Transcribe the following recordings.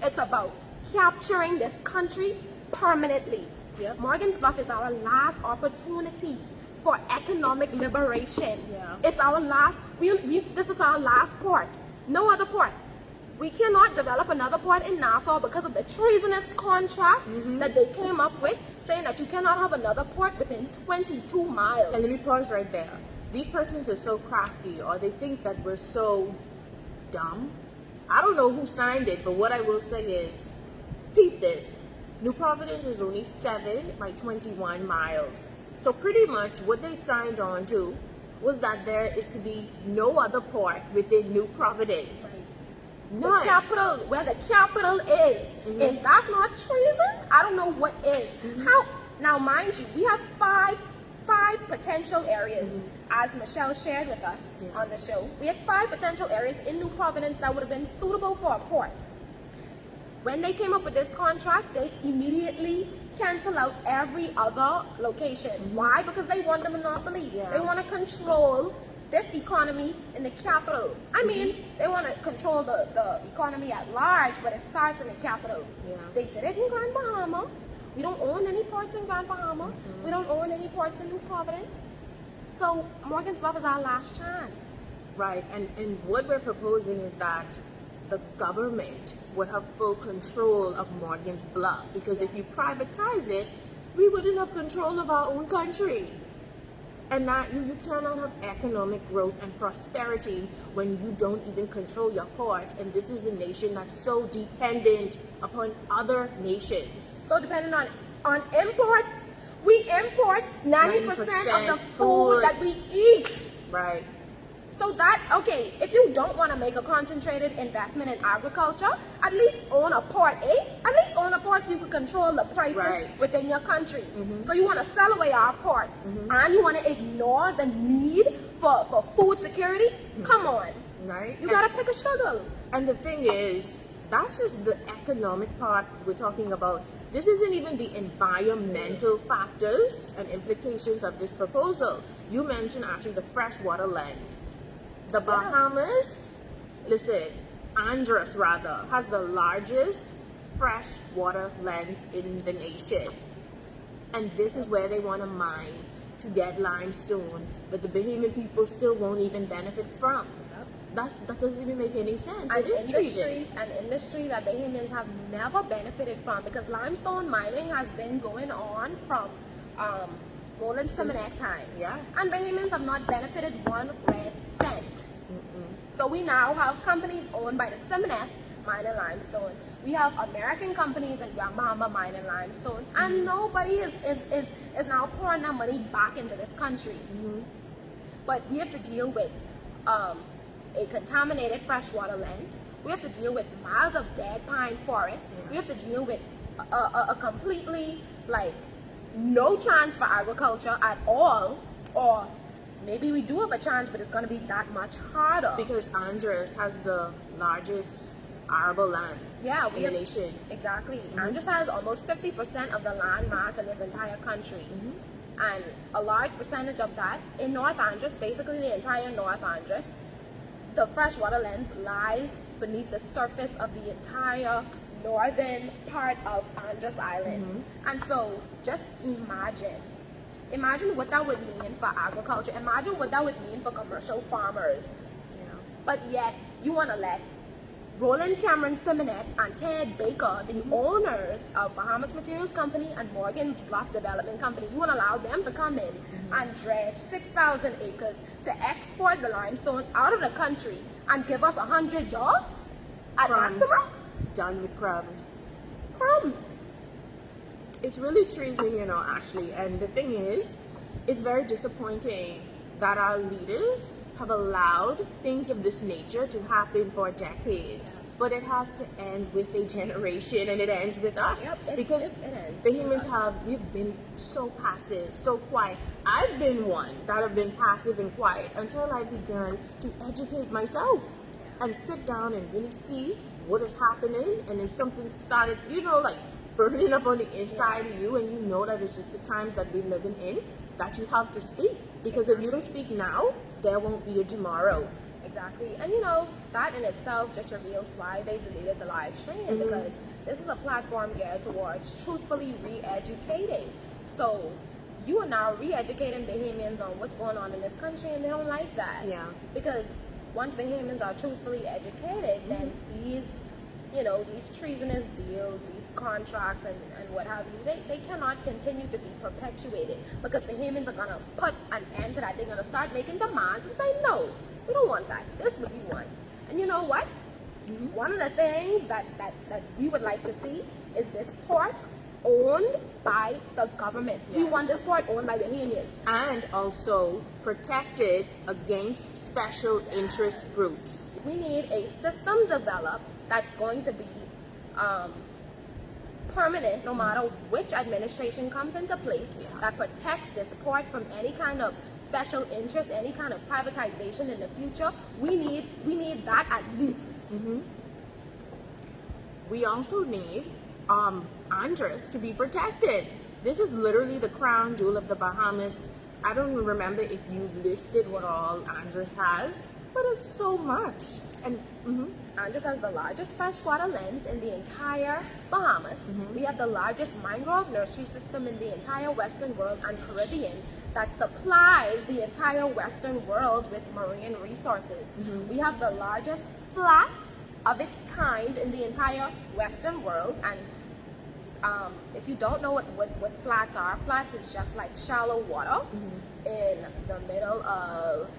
It's about capturing this country permanently. Yep. Morgan's Bluff is our last opportunity for economic liberation. Yeah. It's our last, this is our last port. No other port. We cannot develop another port in Nassau because of the treasonous contract that they came up with, saying that you cannot have another port within 22 miles. And let me pause right there. These persons are so crafty, or they think that we're so dumb. I don't know who signed it, but what I will say is, peep this. New Providence is only 7 by 21 miles. So pretty much what they signed on to was that there is to be no other port within New Providence. None. The capital, where the capital is. If that's not treason, I don't know what is. How? Now, mind you, we have five potential areas, as Michelle shared with us on the show. We had 5 potential areas in New Providence that would have been suitable for a port. When they came up with this contract, they immediately canceled out every other location. Why? Because they want the monopoly. They want to control this economy in the capital. I mean, they want to control the economy at large, but it starts in the capital. They did it in Grand Bahama. We don't own any ports in Grand Bahama. We don't own any ports in New Providence. So Morgan's Bluff is our last chance. Right, and what we're proposing is that the government would have full control of Morgan's Bluff, because if you privatize it, we wouldn't have control of our own country. And that you cannot have economic growth and prosperity when you don't even control your ports. And this is a nation that's so dependent upon other nations. So depending on imports, we import 90% of the food that we eat. Right. So that, okay, if you don't want to make a concentrated investment in agriculture, at least own a port, At least own a port so you can control the prices within your country. So you want to sell away our ports, and you want to ignore the need for food security? Come on. Right. You got to pick a struggle. And the thing is, that's just the economic part we're talking about. This isn't even the environmental factors and implications of this proposal. You mentioned actually the freshwater lens. The Bahamas, listen, Andros rather, has the largest freshwater lens in the nation. And this is where they want to mine to get limestone, but the Bahamian people still won't even benefit from. That doesn't even make any sense. It is treason. An industry that Bahamians have never benefited from, because limestone mining has been going on from Roland Simonet times. And Bahamians have not benefited 1 red cent. So we now have companies owned by the Simonets mining limestone. We have American companies in Grand Bahama mining limestone, and nobody is now pouring their money back into this country. But we have to deal with a contaminated freshwater lens. We have to deal with miles of dead pine forest. We have to deal with a completely, like, no chance for agriculture at all, or maybe we do have a chance, but it's going to be that much harder. Because Andros has the largest arable land in the nation. Exactly. Andros has almost 50% of the land mass in this entire country. And a large percentage of that in North Andros, basically the entire North Andros, the freshwater lens lies beneath the surface of the entire northern part of Andros Island. And so just imagine what that would mean for agriculture. Imagine what that would mean for commercial farmers. But yet you want to let Roland Cameron Simonet and Ted Baker, the owners of Bahamas Materials Company and Morgan's Bluff Development Company, you want to allow them to come in and dredge 6,000 acres to export the limestone out of the country and give us 100 jobs at maximum? Done with crumbs. Crumbs. It's really treason, Ashley. And the thing is, it's very disappointing that our leaders have allowed things of this nature to happen for decades. But it has to end with a generation, and it ends with us. Because Bahamians we've been so passive, so quiet. I've been one that have been passive and quiet until I began to educate myself and sit down and really see what is happening. And then something started, like burning up on the inside of you, and you know that it's just the times that we're living in that you have to speak. Because if you don't speak now, there won't be a tomorrow. Exactly. And that in itself just reveals why they deleted the live stream, because this is a platform geared towards truthfully re-educating. So you are now re-educating Bahamians on what's going on in this country, and they don't like that. Yeah. Because once Bahamians are truthfully educated, then these, these treasonous deals, these contracts and what have you, they cannot continue to be perpetuated, because Bahamians are going to put an end to that. They're going to start making demands and say, no, we don't want that. This is what we want. And you know what? One of the things that we would like to see is this port owned by the government. We want this port owned by Bahamians. And also protected against special interest groups. We need a system developed that's going to be permanent no matter which administration comes into place, that protects this port from any kind of special interest, any kind of privatization in the future. We need that at least. We also need Andres to be protected. This is literally the crown jewel of the Bahamas. I don't remember if you listed what all Andres has, but it's so much. And Andres has the largest freshwater lens in the entire Bahamas. We have the largest mangrove nursery system in the entire Western world and Caribbean that supplies the entire Western world with marine resources. We have the largest flats of its kind in the entire Western world, and if you don't know what flats are, flats is just like shallow water in the middle of,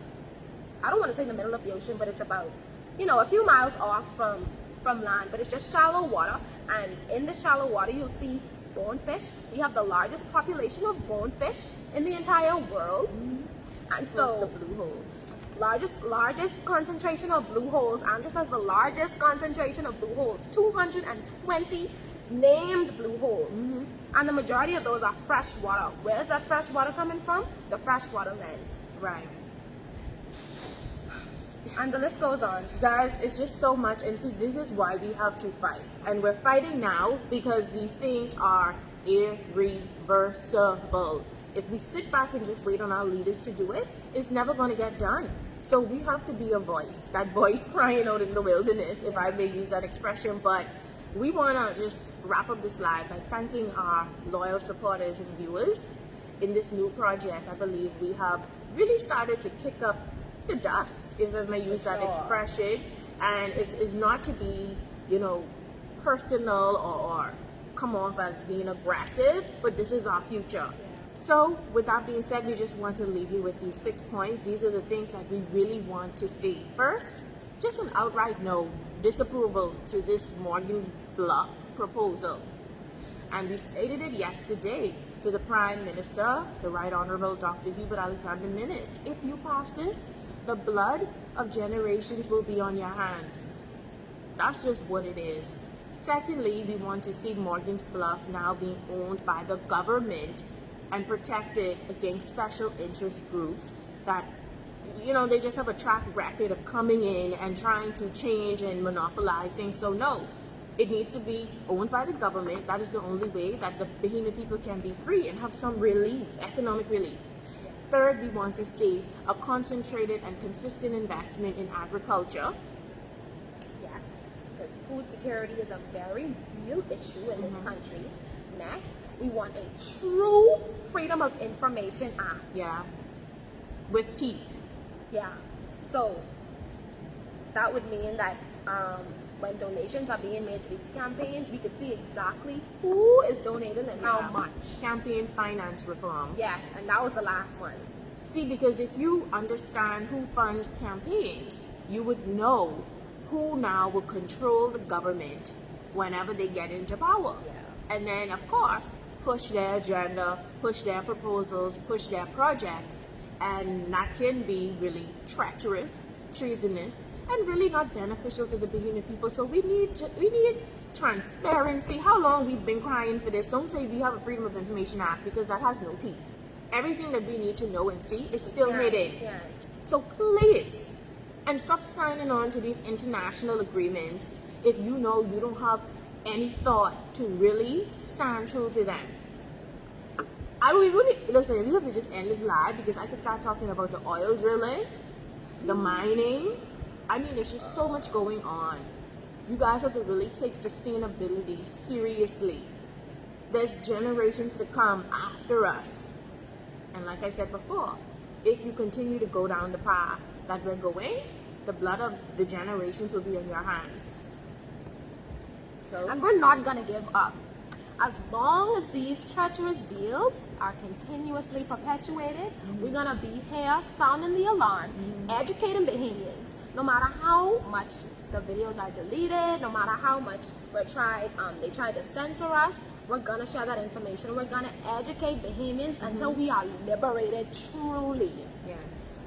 I don't want to say the middle of the ocean, but it's about, a few miles off from land, but it's just shallow water. And in the shallow water, you'll see bonefish. We have the largest population of bonefish in the entire world. And so the blue holes. Largest concentration of blue holes. Andres has the largest concentration of blue holes, 220 named blue holes. And the majority of those are fresh water. Where's that fresh water coming from? The freshwater lens. Right. And the list goes on. Guys, it's just so much, and see, this is why we have to fight. And we're fighting now because these things are irreversible. If we sit back and just wait on our leaders to do it, it's never going to get done. So we have to be a voice, that voice crying out in the wilderness, if I may use that expression. But we want to just wrap up this live by thanking our loyal supporters and viewers. In this new project, I believe we have really started to kick up the dust, if I may use that expression. And it's not to be, personal or come off as being aggressive, but this is our future. So with that being said, we just want to leave you with these 6 points. These are the things that we really want to see. First, just an outright no, disapproval to this Morgan's Bluff proposal. And we stated it yesterday to the Prime Minister, the Right Honorable Dr. Hubert Alexander Minnis. If you pass this, the blood of generations will be on your hands. That's just what it is. Secondly, we want to see Morgan's Bluff now being owned by the government and protected against special interest groups that, they just have a track record of coming in and trying to change and monopolize things. So no, it needs to be owned by the government. That is the only way that the Bahamian people can be free and have some relief, economic relief. Third, we want to see a concentrated and consistent investment in agriculture. Yes, because food security is a very real issue in this country. Next, we want a true Freedom of Information Act. Yeah, with teeth. Yeah, so that would mean that when donations are being made to these campaigns, we could see exactly who is donating and how much. Campaign finance reform. Yes, and that was the last one. See, because if you understand who funds campaigns, you would know who now will control the government whenever they get into power. Yeah. And then, of course, push their agenda, push their proposals, push their projects. And that can be really treacherous, treasonous, and really not beneficial to the Bahamian people. So we need transparency. How long we've been crying for this? Don't say we have a Freedom of Information Act, because that has no teeth. Everything that we need to know and see is still hidden. So please, and stop signing on to these international agreements if you know you don't have any thought to really stand true to them. Listen, we have to just end this live, because I could start talking about the oil drilling, the mining, I mean, there's just so much going on. You guys have to really take sustainability seriously. There's generations to come after us. And like I said before, if you continue to go down the path that we're going, the blood of the generations will be in your hands. So, And we're not gonna give up. As long as these treacherous deals are continuously perpetuated, we're gonna be here sounding the alarm, educating Bahamians. No matter how much the videos are deleted, no matter how much they tried to censor us, we're gonna share that information. We're gonna educate Bahamians until we are liberated truly. yes.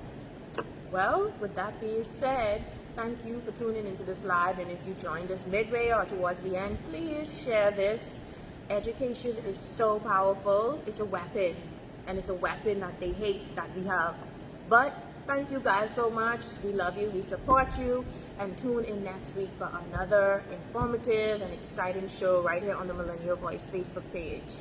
Well, with that being said, thank you for tuning into this live. And if you joined us midway or towards the end, please share this. Education is so powerful. It's a weapon, and it's a weapon that they hate that we have. But thank you guys so much. We love you, we support you, and tune in next week for another informative and exciting show right here on the Millennial Voice Facebook page.